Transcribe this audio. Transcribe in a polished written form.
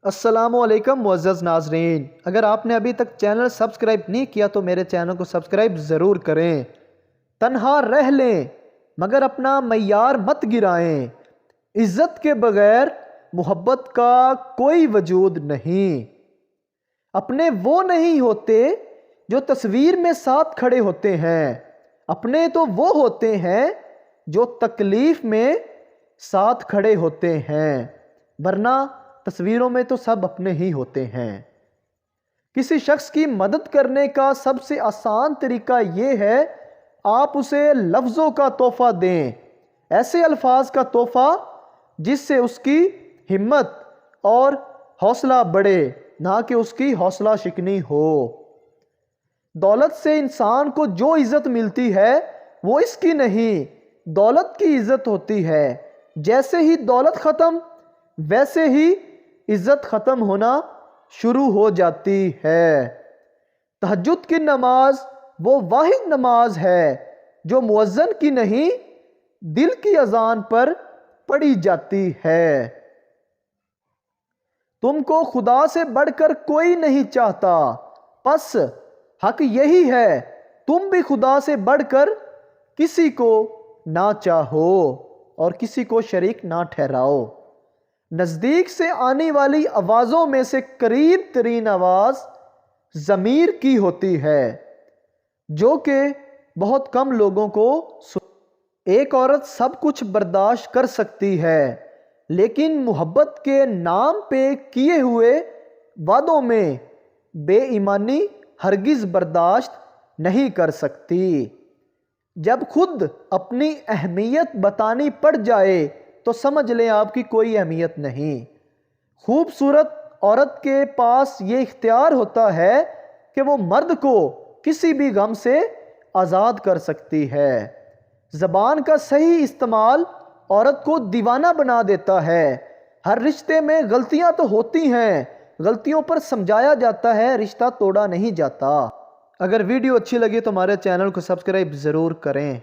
السلام علیکم معزز ناظرین، اگر آپ نے ابھی تک چینل سبسکرائب نہیں کیا تو میرے چینل کو سبسکرائب ضرور کریں۔ تنہا رہ لیں مگر اپنا معیار مت گرائیں، عزت کے بغیر محبت کا کوئی وجود نہیں۔ اپنے وہ نہیں ہوتے جو تصویر میں ساتھ کھڑے ہوتے ہیں، اپنے تو وہ ہوتے ہیں جو تکلیف میں ساتھ کھڑے ہوتے ہیں، ورنہ تصویروں میں تو سب اپنے ہی ہوتے ہیں۔ کسی شخص کی مدد کرنے کا سب سے آسان طریقہ یہ ہے آپ اسے لفظوں کا تحفہ دیں، ایسے الفاظ کا تحفہ جس سے اس کی ہمت اور حوصلہ بڑھے، نہ کہ اس کی حوصلہ شکنی ہو۔ دولت سے انسان کو جو عزت ملتی ہے وہ اس کی نہیں، دولت کی عزت ہوتی ہے۔ جیسے ہی دولت ختم ویسے ہی عزت ختم ہونا شروع ہو جاتی ہے۔ تہجد کی نماز وہ واحد نماز ہے جو مؤذن کی نہیں، دل کی اذان پر پڑھی جاتی ہے۔ تم کو خدا سے بڑھ کر کوئی نہیں چاہتا، پس حق یہی ہے تم بھی خدا سے بڑھ کر کسی کو نہ چاہو اور کسی کو شریک نہ ٹھہراؤ۔ نزدیک سے آنے والی آوازوں میں سے قریب ترین آواز ضمیر کی ہوتی ہے، جو کہ بہت کم لوگوں کو ایک عورت سب کچھ برداشت کر سکتی ہے، لیکن محبت کے نام پہ کیے ہوئے وعدوں میں بے ایمانی ہرگز برداشت نہیں کر سکتی۔ جب خود اپنی اہمیت بتانی پڑ جائے تو سمجھ لیں آپ کی کوئی اہمیت نہیں۔ خوبصورت عورت کے پاس یہ اختیار ہوتا ہے کہ وہ مرد کو کسی بھی غم سے آزاد کر سکتی ہے۔ زبان کا صحیح استعمال عورت کو دیوانہ بنا دیتا ہے۔ ہر رشتے میں غلطیاں تو ہوتی ہیں، غلطیوں پر سمجھایا جاتا ہے، رشتہ توڑا نہیں جاتا۔ اگر ویڈیو اچھی لگی تو ہمارے چینل کو سبسکرائب ضرور کریں۔